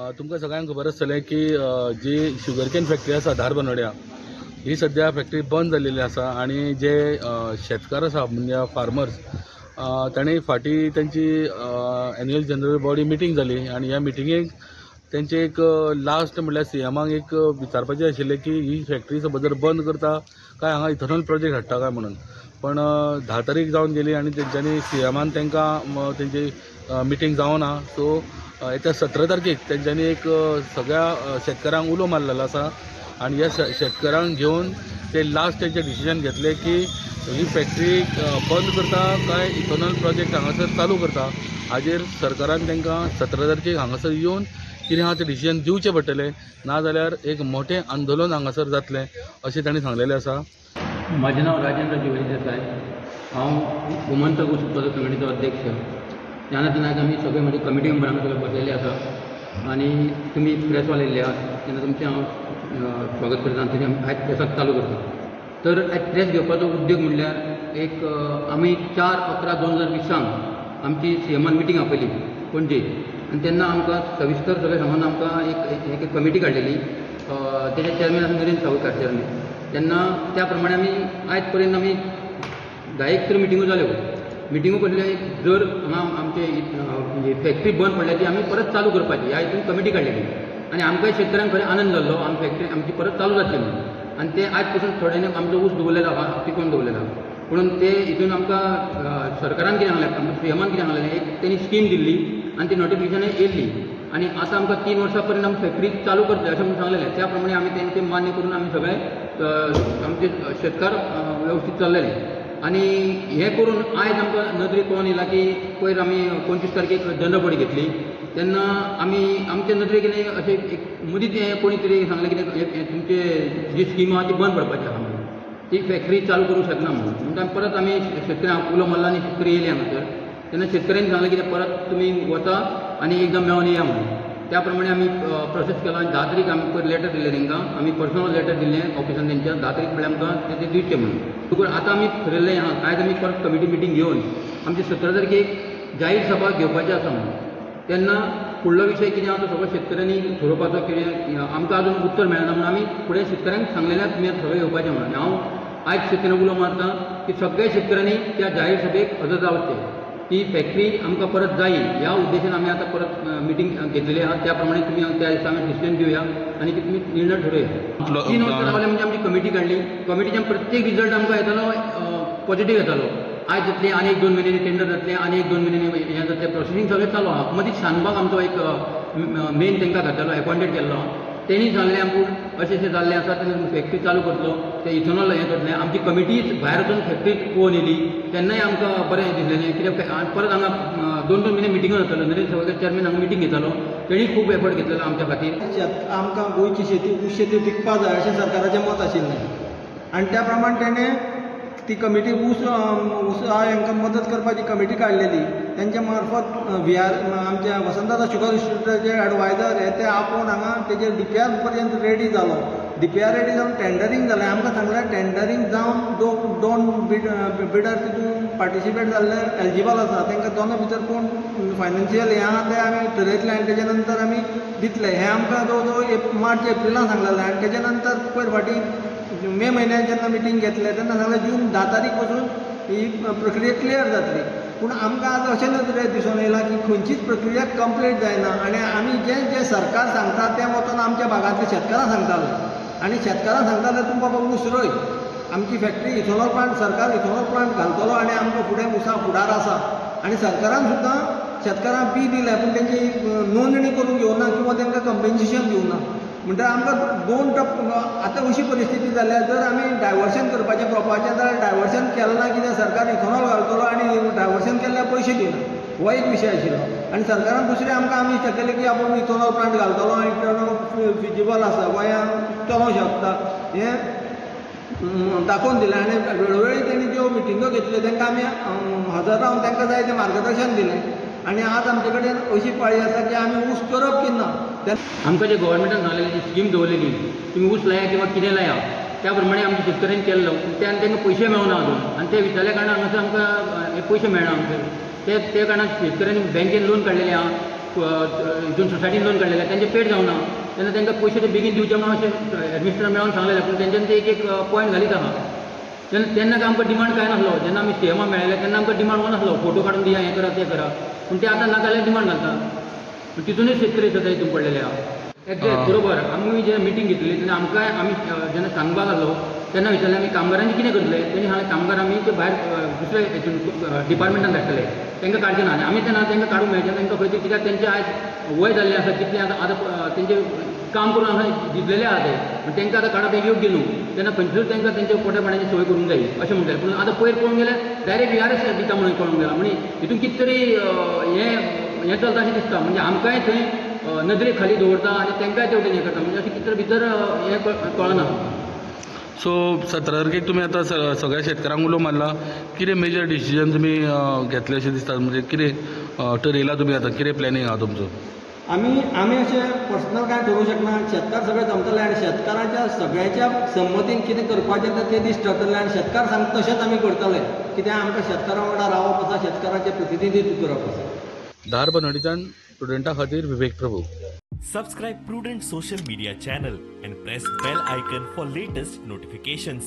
तुमकां सगळ्यांक खबर आसतलें की जी शुगरकेन फॅक्टरी आसा धारबांदोड्या ही सद्या फॅक्टरी बंद जाल्लेली आसा आणि जे शेतकार आसा म्हणजे फार्मर्स तांणी फाटीं त्यांची एन्युअल जनरल बॉडी मिटींग जाली आणि ह्या मिटिंगेक त्यांचे एक लास्ट म्हणल्यार सीएमाक एक विचारपाचें आशिल्लें की ही फॅक्टरी जर बंद करता काय हांगा इथनॉल प्रोजेक्ट हाडटा काय म्हणून. पण 10 तारीख जावन गेली आणि तेंच्यांनी सीएमान तांकां तेंची मिटींग जावना. सो येत्या 17 तारखेक तेंच्यांनी एक सगळ्या शेतकारांक उलो मारलेलो आसा आणि ह्या शेतकारांक घेवन ते लास्ट तेंचे डिसिजन घेतले की ही फॅक्टरी बंद करता काय इथनॉल प्रोजेक्ट हांगासर चालू करता. हाजेर सरकारान तांकां 17 तारखेक हांगासर येवन कितें आहा तें डिसिजन दिवचें पडटलें, नाजाल्यार एक मोठें आंदोलन हांगासर जातलें अशें तांणी सांगलेलें आसा. माझे नाव राजेंद्र जिवरी देसाय. हांव गोमंतक उत्पादक समितीचो अध्यक्ष. ह्या नात्यान आज आमी सगळे म्हणजे कमिटी मेंबरांक सगळे बसलेले आसा आणि तुमी प्रेसवाले येयल्ले आहात तेन्ना तुमचें हांव स्वागत करता. आनी आमी आयज प्रेसाक चालू करता. तर आयज प्रेस घेवपाचो उद्देग म्हणल्यार एक आमी 4/11/2020 आमची सीएमान मिटींग आपयली पणजे आणि तेन्ना आमकां सविस्तर सगळें सांगून आमकां एक कमिटी काडलेली. तेजे चेअरमॅन आसा नरेंद्र सावयकार चेअरमॅन. तेन्ना त्या प्रमाणे आमी आयज पर्यंत आमी 10 तर मिटिंगो जाल्यो. मिटिंगो पडले जर हांगा आमचे फॅक्टरी बंद पडल्याची आमी परत चालू करपाची ह्या हितून कमिटी काडलेली आनी आमकांय शेतकऱ्यांक खरें आनंद जाल्लो फॅक्टरी आमची परत चालू जातली म्हणून. आनी ते आयज पासून थोड्यांनी आमचो ऊस दवरलेलो आहा पिकोवन दवरलेलो आहा. पूण ते हितून आमकां सरकारान कितें सांगलें सीएमान कितें सांगलें एक तेणी स्कीम दिल्ली आनी ती नोटिफिकेशनां येयल्ली आनी आतां आमकां 3 वर्सां पर्यंत आमी फॅक्टरी चालू करतले अशें म्हणून सांगलेलें. त्या प्रमाणे आमी तेंचे मान्य करून आमी सगळे आमचे शेतकार वेवस्थीत चल्लेले आनी हें करून आयज आमकां नदरेक कळोन येयला की पयर आमी 25 तारखेक जनरल बॉडी घेतली तेन्ना आमी आमच्या नदरेक कितें अशें एक मदींच कोणी तरी सांगलें कितें तुमचे जी स्कीम आहा ती बंद पडपाची आहा म्हणून, ती फॅक्टरी चालू करूंक शकना म्हणून. म्हणून परत आमी शेतकऱ्यांक उलो मारला आनी शेतकरी येयले हांगासर. तेन्ना शेतकऱ्यांनी सांगलें कितें परत तुमी वता आनी एकदम मेळोन येया म्हणून. त्या प्रमाणे आमी प्रोसेस केलो आनी 10 तारीख आमी पयर लेटर दिलें तांकां. आमी पर्सनल लेटर दिल्लें ऑफिसान तेंच्या 10 तारीख म्हळ्यार आमकां तें दिवचें म्हणून. पूण आतां आमी ठरयल्लें आहा आयज आमी परत कमिटी मिटींग घेवन आमची 17 तारखेक जाहीर सभा घेवपाची आसा म्हणून. तेन्ना फुडलो विशय कितें आहा तो सगळो शेतकऱ्यांनी ठरोवपाचो. कितें आमकां अजून उत्तर मेळना म्हणून आमी फुडें शेतकऱ्यांक सांगलेलें तुमी सगळें येवपाचें म्हणून. हांव आयज शेतकऱ्यांक उलो मारता की सगळ्या शेतकऱ्यांनी त्या जाहीर सभेक हजर रावचें. ती फॅक्टरी आमकां परत जायी ह्या उद्देशान आमी आतां परत मिटींग घेतलेली आहा. त्या प्रमाणे तुमी त्या दिसा आमी डिसिजन दिवया आनी तुमी निर्णय ठरवया. 3 वर्सां रावले म्हणजे आमची कमिटी काडली. कमिटीच्यान प्रत्येक रिजल्ट आमकां येतालो पॉझिटीव येतालो. आयज जातली आनी 1-2 म्हयन्यांनी टेंडर जातलें आनी 1-2 म्हयन्यांनी हें जातलें प्रोसेसींग सगळें चालू आहा. मदींच शानबाग आमचो एक मेन तांकां घातलेलो एपॉयंटेड केल्लो. तेणी सांगलें आमकां अशें जाल्लें आसा तेन्ना फॅक्टरी चालू करतलो ते इथनॉल हें करतलें. आमची कमिटी भायर वचून फॅक्टरी पळोवन येयली तेन्नाय आमकां बरें दिसलेलें कित्याक परत हांगा 2-2 म्हयने मिटिंगो जातालो. नरेंद्र सावयकर चेअरमॅन हांगा मिटींग घेतालो. तेणी खूब एफर्ट घेतलेलो आमच्या खातीर. आमकां गोंयची शेती ऊस शेती विकपा जाय अशें सरकाराचें मत आशिल्लें आनी त्या प्रमाणे तेणें ती कमिटी ऊस हांकां मदत करपाची कमिटी काडलेली. तेंच्या मार्फत आमच्या वसंतदादा शुगर इन्स्टिट्यूटाचे एडवायजर हे ते आपोवन हांगा तेजेर DPR पर्यंत रेडी जालो. DPR रेडी जावन टेंडरींग जालें. आमकां सांगलें टेंडरींग जावन 2 बिडर तितून पार्टिसिपेट जाल्ले एलिजिबल आसा. तांकां दोनूय भितर कोण फायनान्शियल हें आहा तें आमी ठरयतलें आनी तेजे नंतर आमी दितले. हें आमकां जवळ जवळ मार्च एप्रिलान सांगलेलें आनी तेजे नंतर पयर फाटीं मे म्हयन्यात जेन्ना मिटींग घेतलें तेन्ना सांगलें जून 10 तारीख पासून ही प्रक्रिया क्लियर जातली. पूण आमकां आज अशें नदरेन दिसून येयला की खंयचीच प्रक्रिया कंप्लीट जायना आनी आमी जें सरकार सांगता तें वचून आमच्या भागांतल्या शेतकारांक सांगताले आनी शेतकारांक सांगताले तूं बाबा ऊस रोय, आमची फॅक्टरी इथनॉल प्लांट सरकार इथनॉल प्लांट घालतलो आनी आमकां फुडें ऊसा फुडार आसा. आनी सरकारान सुद्दां शेतकारांक बी दिलें पूण तेंची नोंदणी करून घेवना किंवा तांकां कंपेन्सेशन दिवना. म्हणटा आमकां 2 आतां अशी परिस्थिती जाल्या जर आमी डायवर्शन करपाचें प्रोपाचें जाल्यार डायवर्शन केलें ना कित्याक सरकार इथनॉल घालतलो आनी डायवर्शन केल्ल्यार पयशे दिना. हो एक विशय आशिल्लो आनी सरकारान दुसरें आमकां आमी केलें की आपूण इथनॉल प्लांट घालतलो आनी इथनॉल फिजिबल आसा गोंयांत चलोवंक शकता हें दाखोवन दिलें. आनी वेळोवेळी तेणी ज्यो मिटिंगो घेतल्यो तांकां आमी हजर रावन तांकां जाय तें मार्गदर्शन दिलें. आनी आज आमचे कडेन अशी पाळी आसा की आमी ऊस करप की ना. आमकां जे गव्हर्मेंटान सांगलेली जी स्कीम दवरलेली तुमी ऊस लाया किंवा कितें लाया त्या प्रमाणे आमच्या शेतकऱ्यांनी केल्लो त्यान तांकां पयशे मेळना अजून आनी ते विचारल्या कारणान हांगासर आमकां पयशे मेळना आमचे ते कारणान शेतकऱ्यांनी बँकेन लोन काडलेलें आहा. हितून सोसायटीन लोन काडलेले त्यांचे पेड जावना तेन्ना तांकां पयशे ते बेगीन दिवचे म्हणून अशें एडमिनिस्ट्रेटर मेळोन सांगलेलें पूण तेंच्यांनी ते एक पॉयंट घालीत आहा तेन्ना काय आमकां डिमांड काय नासलो जेन्ना आमी सीएमा मेळ्ळे तेन्ना आमकां डिमांड हो नासलो फोटो काडून दिया हें करा तें करा पूण ते आतां नाका जाल्यार डिमांड घालता तितूनच शेतकरी सद्या हितून पडलेले आहा एक्झॅक्ट बरोबर आमी जेन्ना मिटींग घेतली तेन्ना आमकां आमी जेन्ना सांगपाक लागलो तेन्ना विचारलें आमी कामगारांचे कितें करतले तेणी सांगलें कामगार आमी ते भायर दुसऱ्या हितून डिपार्टमेंटान धाडटले तांकां काडचे ना आनी आमी तेन्ना तांकां काडूंक मेळचें तांकां खंय कित्याक तेंचे आयज वय जाल्लें आसा कितलें आतां तेंचे काम करून आतां दितलेले आहा ते तांकां आतां काडप एक योग्य न्हू तेन्ना खंयचीच तांकां तेंच्या पोट्या पाण्याची सोय करूंक जाय अशें म्हणटाले पूण आतां पयर पळोवंक गेल्यार डायरेक्ट VRS दिता म्हणून कळूंक गेला म्हणजे हितून कितें तरी हें चलता अशें दिसता म्हणजे आमकांय थंय नदरे खाली दवरता आनी तांकांय तेवटेन हें करता म्हणजे अशें कितें तरी भितर हें कळना सो 17 तारखेक तुमी आतां सगळ्या शेतकारांक उलो मारला कितें मेजर डिसिजन तुमी घेतले अशें दिसता म्हणजे कितें ठरयला तुमी आतां कितें प्लॅनिंग आहा तुमचो आमी अशें पर्सनल कांय ठरोवं शकना शेतकार सगळे जमतले आनी शेतकारांच्या सगळ्यांच्या संमतीन कितें करपाचें ते दीस ठरतले आनी शेतकार सांगता तशेंच आमी करतले कित्याक आमकां शेतकारां वांगडा रावप आसा शेतकारांचें प्रतिनिधित्व करप आसा धारबांदोडेच्यान स्टुडंटा खातीर विवेक प्रभू Subscribe Prudent social media channel and press bell icon for latest notifications.